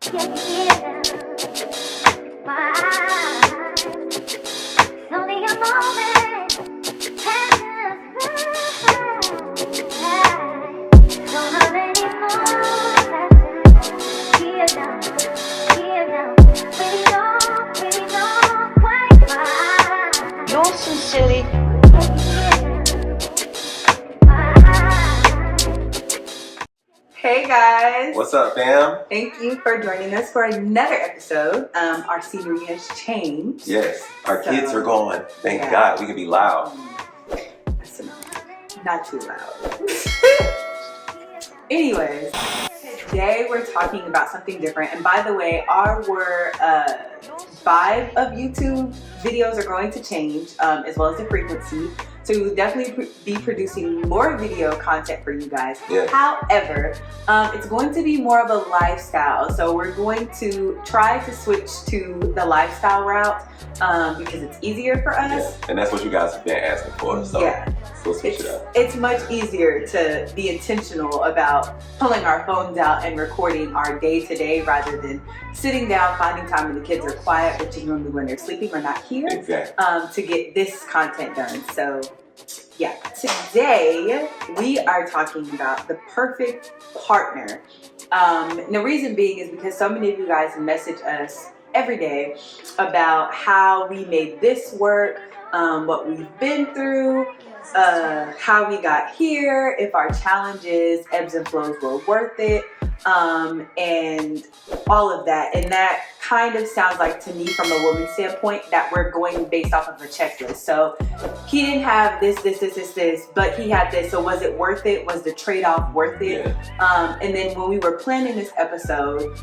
You're so silly. Hey guys! What's up, fam? Thank you for joining us for another episode. Our scenery has changed. Yes, our kids are gone. Thank yeah. God we can be loud. That's enough. Not too loud. Anyways, today we're talking about something different. And by the way, our 5 of YouTube videos are going to change, as well as the frequency. So we will definitely be producing more video content for you guys. Yeah. However, it's going to be more of a lifestyle. So we're going to try to switch to the lifestyle route because it's easier for us. Yeah. And that's what you guys have been asking for. So yeah. We'll switch it up. It's much easier to be intentional about pulling our phones out and recording our day-to-day rather than sitting down, finding time when the kids are quiet, which is normally when they're sleeping or not here, exactly. To get this content done. So yeah, today we are talking about the perfect partner. And the reason being is because so many of you guys message us every day about how we made this work, what we've been through, how we got here, if our challenges, ebbs and flows were worth it, and all of that. And that kind of sounds like to me from a woman's standpoint that we're going based off of a checklist. So he didn't have this, but he had this. So was it worth it? Was the trade-off worth it? Yeah. And then when we were planning this episode,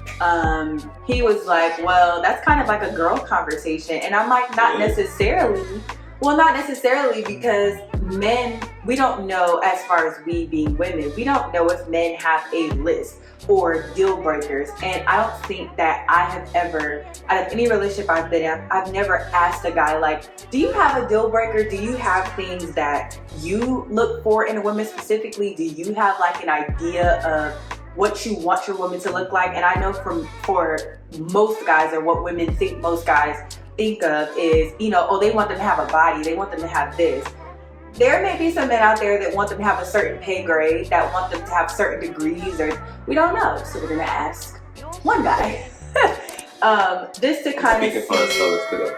he was like, well, that's kind of like a girl conversation. And I'm like, not necessarily. Well, not necessarily, because men, we don't know, as far as we being women, we don't know if men have a list or deal breakers. And I don't think that I have ever, out of any relationship I've been in, I've never asked a guy like, do you have a deal breaker? Do you have things that you look for in a woman specifically? Do you have like an idea of what you want your woman to look like? And I know for most guys, or what women think most guys think of is, you know, oh, they want them to have a body, they want them to have this. There may be some men out there that want them to have a certain pay grade, that want them to have certain degrees, or we don't know. So we're gonna ask one guy. Just to kind of speaking for us, so let's go.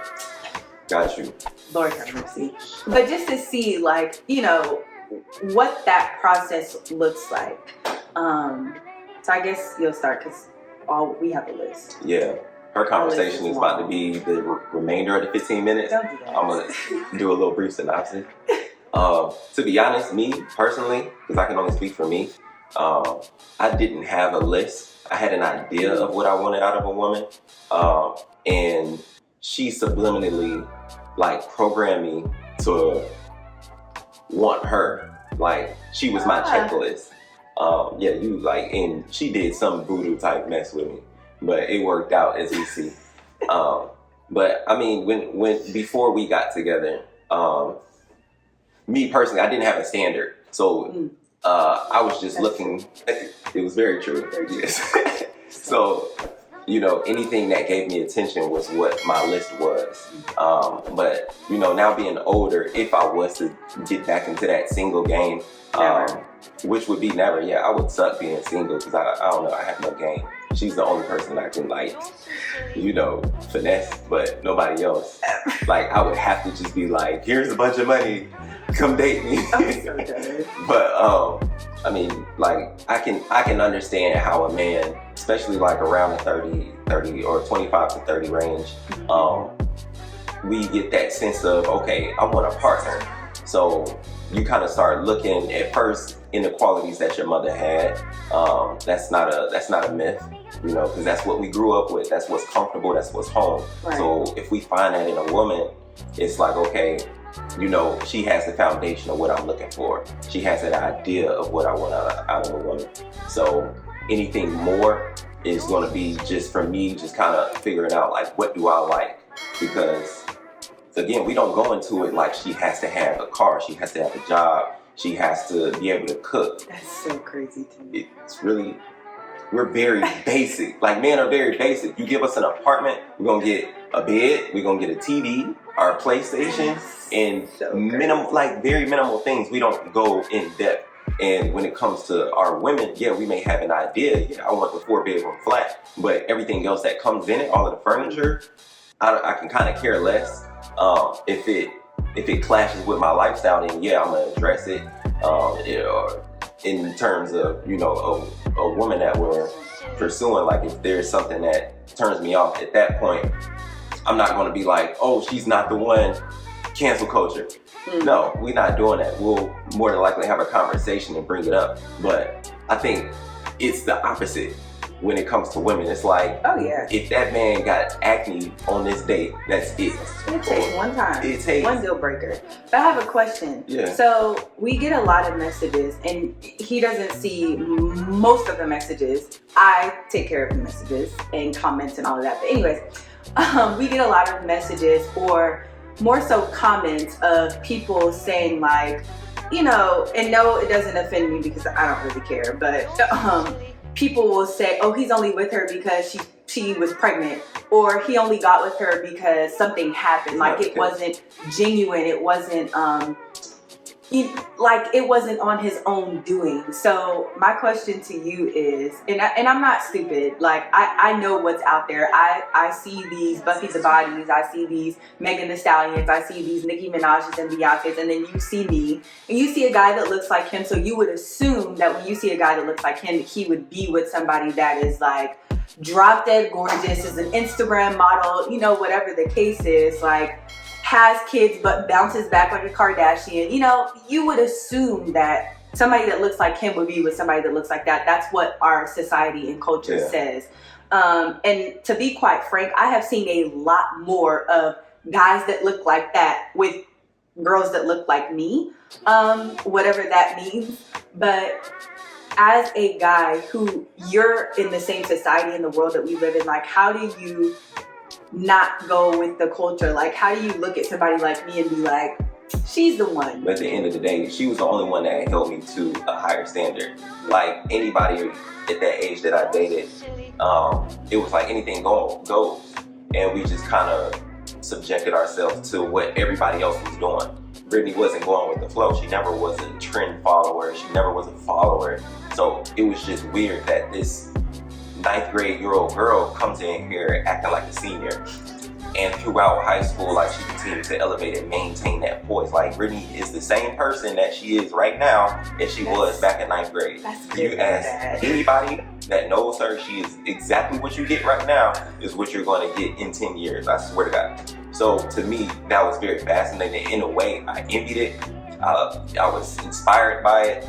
Got you. Lord have mercy. But just to see, like, you know, what that process looks like. So I guess you'll start, because we have a list. Yeah. Her conversation is about to be the remainder of the 15 minutes. Don't do that. I'm going to do a little brief synopsis. To be honest, me personally, because I can only speak for me, I didn't have a list. I had an idea of what I wanted out of a woman. And she subliminally, like, programmed me to want her. Like, she was my checklist. And she did some voodoo type mess with me. But it worked out, as we see. But I mean, when before we got together, me personally, I didn't have a standard. So I was just looking. It was very true. Yes. So, you know, anything that gave me attention was what my list was. But, you know, now being older, if I was to get back into that single game, which would be never, I would suck being single, because I don't know, I have no game. She's the only person I can, like, you know, finesse, but nobody else. Like, I would have to just be like, here's a bunch of money, come date me. But I mean, like, I can understand how a man, especially like around the 30 or 25 to 30 range, we get that sense of, okay, I want a partner. So you kind of start looking at first in the qualities that your mother had. That's not a myth, you know, because that's what we grew up with. That's what's comfortable. That's what's home. Right. So if we find that in a woman, it's like, okay, you know, she has the foundation of what I'm looking for. She has an idea of what I want out of a woman. So anything more is going to be just for me, just kind of figuring out, like, what do I like? Because again, we don't go into it like she has to have a car, she has to have a job, she has to be able to cook. That's so crazy to me. It's really, we're very basic. Like, men are very basic. You give us an apartment, we're gonna get a bed, we're gonna get a TV, our PlayStation, and very minimal things. We don't go in depth. And when it comes to our women, yeah, we may have an idea. Yeah, I want the 4-bedroom flat, but everything else that comes in it, all of the furniture, I can kind of care less. If it clashes with my lifestyle, then yeah, I'm gonna address it. In terms of, you know, a woman that we're pursuing, like if there's something that turns me off at that point, I'm not gonna be like, oh, she's not the one, cancel culture. No, we're not doing that. We'll more than likely have a conversation and bring it up. But I think it's the opposite when it comes to women. It's like, oh yeah, if that man got acne on this date, that's it. It takes one time. It takes one deal breaker. But I have a question. Yeah. So we get a lot of messages, and he doesn't see most of the messages. I take care of the messages and comments and all of that. But anyways, we get a lot of messages, or more so comments, of people saying like, you know, and no, it doesn't offend me because I don't really care, but people will say, oh, he's only with her because she was pregnant, or he only got with her because something happened. Like, it wasn't genuine. It wasn't it wasn't on his own doing. So my question to you is, and I'm not stupid, like I know what's out there. I see these Buffy the Bodies, I see these Megan Thee Stallions, I see these Nicki Minaj's and Beyonce's, and then you see me, and you see a guy that looks like him, so you would assume that when you see a guy that looks like him, he would be with somebody that is like drop dead gorgeous, is an Instagram model, you know, whatever the case is, like has kids but bounces back like a Kardashian. You know, you would assume that somebody that looks like him would be with somebody that looks like that. That's what our society and culture says. And to be quite frank, I have seen a lot more of guys that look like that with girls that look like me, whatever that means. But as a guy who, you're in the same society in the world that we live in, like, how do you not go with the culture? Like, how do you look at somebody like me and be like, she's the one? But at the end of the day, she was the only one that held me to a higher standard. Like, anybody at that age that I dated, it was like anything goes. And we just kind of subjected ourselves to what everybody else was doing. Brittany wasn't going with the flow. She never was a trend follower. She never was a follower. So it was just weird that this 9th grade year old girl comes in here acting like a senior, and throughout high school, like, she continued to elevate and maintain that poise. Like, Brittany is the same person that she is right now as she was back in 9th grade. You ask anybody that knows her, she is exactly what you get right now is what you're going to get in 10 years. I swear to God. So to me, that was very fascinating. In a way, I envied it. I was inspired by it.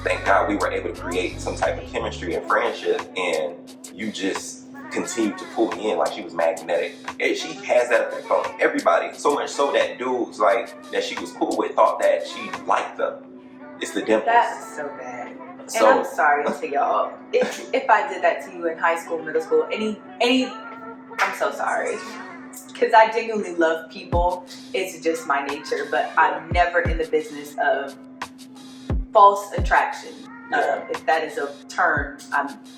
Thank God we were able to create some type of chemistry and friendship, and you just continued to pull me in like she was magnetic. And she has that effect on everybody, so much so that dudes like that she was cool with thought that she liked them. It's the dimples. That's so bad. So, and I'm sorry to y'all if I did that to you in high school, middle school, any I'm so sorry. Because I genuinely love people. It's just my nature, but I'm never in the business of false attraction. If that is a term,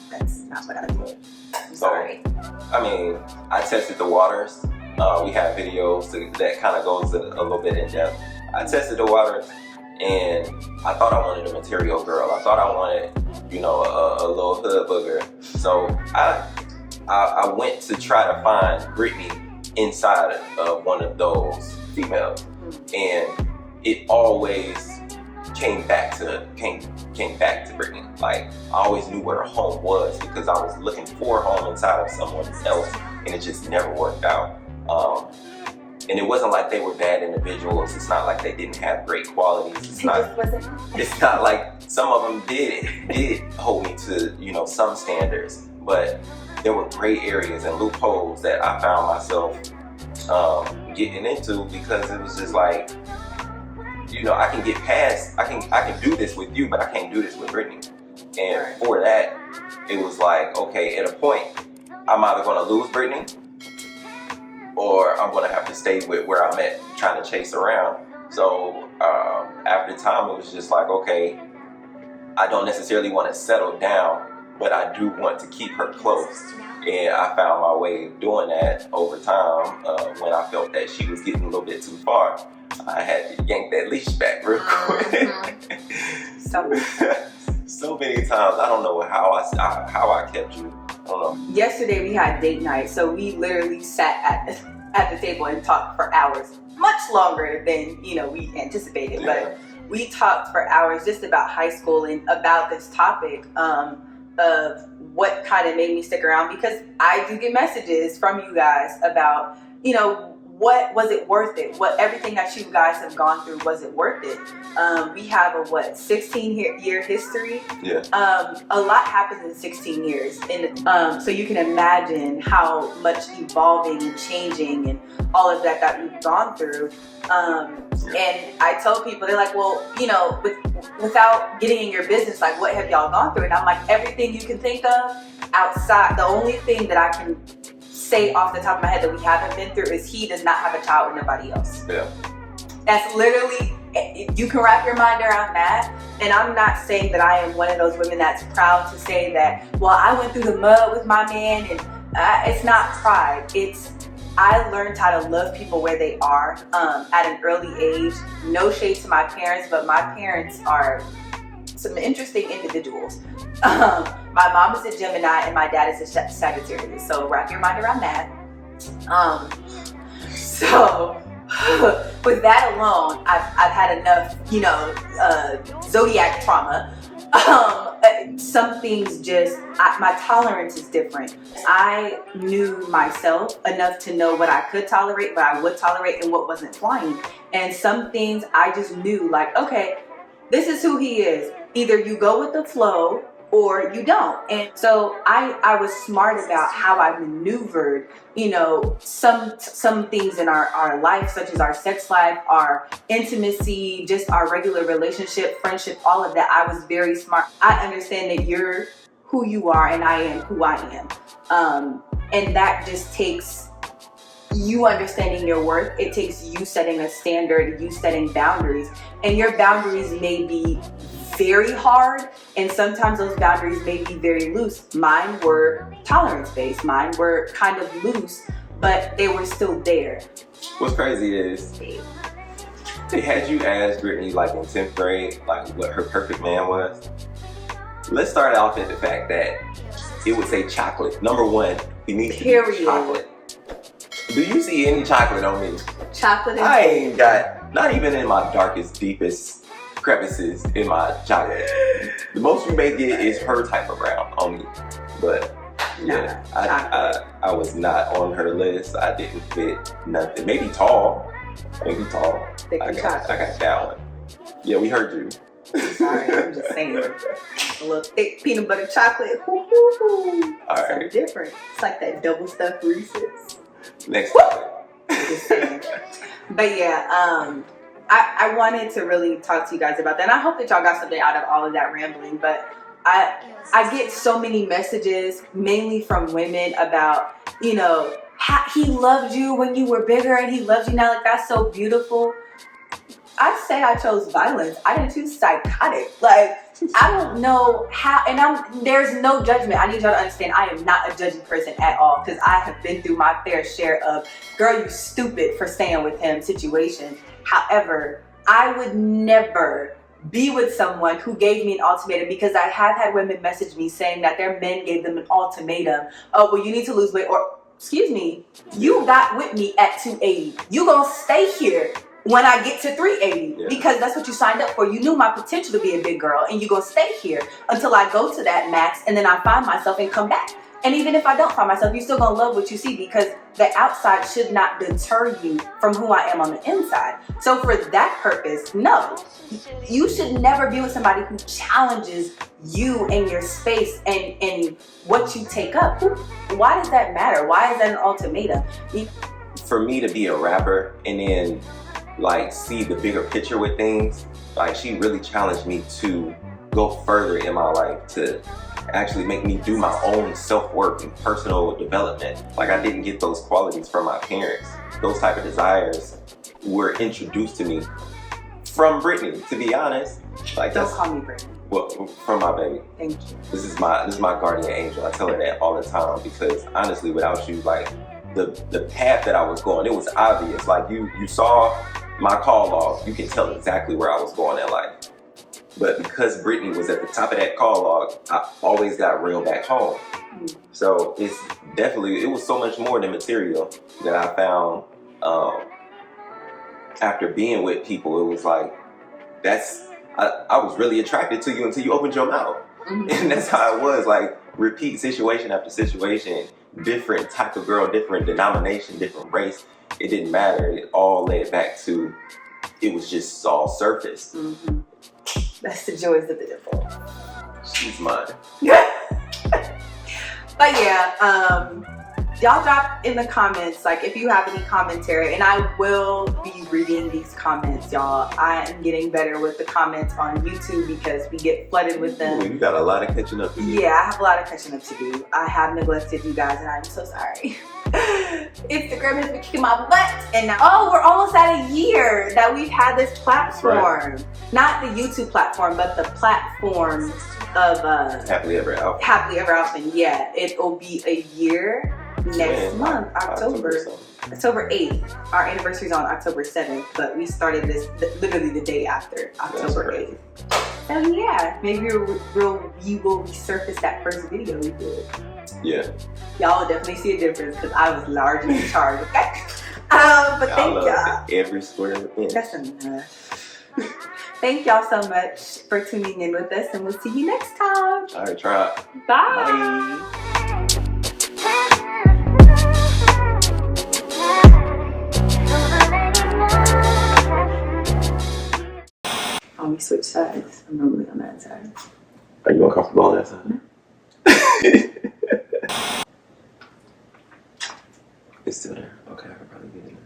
that's not what I do. I'm sorry. I mean, I tested the waters. We have videos that kind of goes a little bit in depth. I tested the waters, and I thought I wanted a material girl. I thought I wanted, you know, a little hood booger. So I went to try to find Brittany inside of one of those females, and it always came back to Brittany. Like, I always knew where home was because I was looking for home inside of someone else, and it just never worked out. And it wasn't like they were bad individuals. It's not like they didn't have great qualities. It's not like some of them did hold me to, you know, some standards, but there were gray areas and loopholes that I found myself getting into because it was just like, you know, I can get past, I can do this with you, but I can't do this with Brittany. And for that, it was like, okay, at a point, I'm either gonna lose Brittany or I'm gonna have to stay with where I'm at, trying to chase around. So after time, it was just like, okay, I don't necessarily want to settle down but I do want to keep her close. And I found my way of doing that over time. When I felt that she was getting a little bit too far, I had to yank that leash back real quick. So many times, I don't know how I kept you. I don't know. Yesterday we had date night, so we literally sat at the table and talked for hours, much longer than we anticipated. Yeah. But we talked for hours just about high school and about this topic of what kind of made me stick around, because I do get messages from you guys about what was it worth it? What everything that you guys have gone through, was it worth it? We have a 16-year history. Yeah. A lot happens in 16 years, and so you can imagine how much evolving and changing and all of that we've gone through. And I tell people, they're like, well, without getting in your business, like, what have y'all gone through? And I'm like, everything you can think of outside. The only thing that I can say off the top of my head that we haven't been through is he does not have a child with nobody else. Yeah. That's literally, you can wrap your mind around that. And I'm not saying that I am one of those women that's proud to say that, well, I went through the mud with my man, and it's not pride. It's, I learned how to love people where they are at an early age. No shade to my parents, but my parents are some interesting individuals. My mom is a Gemini and my dad is a Sagittarius, so wrap your mind around that. So with that alone, I've had enough, zodiac trauma. Some things just, my tolerance is different. I knew myself enough to know what I could tolerate, what I would tolerate, and what wasn't flying. And some things I just knew, like, okay, this is who he is. Either you go with the flow or you don't. And so I was smart about how I maneuvered, some things in our life, such as our sex life, our intimacy, just our regular relationship, friendship, all of that. I was very smart. I understand that you're who you are and I am who I am. And that just takes you understanding your worth. It takes you setting a standard, you setting boundaries, and your boundaries may be very hard, and sometimes those boundaries may be very loose. Mine were tolerance-based. Mine were kind of loose, but they were still there. What's crazy is, had you asked Brittany, like in 10th grade, like what her perfect man was, let's start off at the fact that it would say chocolate. Number one, he needs to be chocolate. Do you see any chocolate on me? Chocolate. I ain't got, not even in my darkest, deepest crevices in my chocolate. The most you may get is her type of brown on me. But yeah, I was not on her list. I didn't fit nothing. Maybe tall. I got that one. Yeah, we heard you. Sorry, I'm just saying. A little thick peanut butter chocolate. All right. Something different. It's like that double stuffed Reese's. Next topic. But yeah, I wanted to really talk to you guys about that. And I hope that y'all got something out of all of that rambling. But I get so many messages, mainly from women, about, he loved you when you were bigger and he loves you now. Like, that's so beautiful. I say I chose violence. I didn't choose psychotic. Like, I don't know how, and there's no judgment. I need y'all to understand, I am not a judging person at all, because I have been through my fair share of, girl, you stupid for staying with him situation. However, I would never be with someone who gave me an ultimatum, because I have had women message me saying that their men gave them an ultimatum. Oh, well, you need to lose weight, or, excuse me, you got with me at 280. You gonna stay here when I get to 380, because that's what you signed up for. You knew my potential to be a big girl, and you gonna stay here until I go to that max, and then I find myself and come back. And even if I don't find myself, you're still gonna love what you see, because the outside should not deter you from who I am on the inside. So for that purpose, no. You should never be with somebody who challenges you and your space and what you take up. Why does that matter? Why is that an ultimatum? For me to be a rapper and then like see the bigger picture with things, like she really challenged me to go further in my life, to actually make me do my own self-work and personal development. Like, I didn't get those qualities from my parents. Those type of desires were introduced to me from Brittany, to be honest. Like, don't call me Brittany. Well, from my baby. Thank you. This is my guardian angel. I tell her that all the time because honestly, without you, like the path that I was going, it was obvious. Like you saw my call log, you can tell exactly where I was going in life. But because Brittany was at the top of that call log, I always got reeled back home. So it's definitely, it was so much more than material that I found after being with people. It was like, I was really attracted to you until you opened your mouth. And that's how it was, like repeat situation after situation, different type of girl, different denomination, different race. It didn't matter. It all led back to, it was just all surface. That's the joys of the dimple. She's mine. But yeah, y'all drop in the comments, like if you have any commentary, and I will be reading these comments, y'all. I am getting better with the comments on YouTube because we get flooded with them. Ooh, you got a lot of catching up to do. Yeah, I have a lot of catching up to do. I have neglected you guys, and I'm so sorry. Instagram has been kicking my butt, and now, we're almost at a year that we've had this platform. Right. Not the YouTube platform, but the platform of Happily Ever After. Happily Ever After. Yeah, it will be a year next month, October 8th. Our anniversary is on October 7th, but we started this literally the day after, October 8th. So yeah, maybe you will resurface that first video we did. Yeah. Y'all will definitely see a difference because I was largely in charge, okay? But thank y'all. Every square inch. That's enough. Thank y'all so much for tuning in with us, and we'll see you next time. All right, try it. Bye. Oh, we switch sides. I'm normally on that side. Are you uncomfortable on that side? It's still there. Okay, I can probably get it.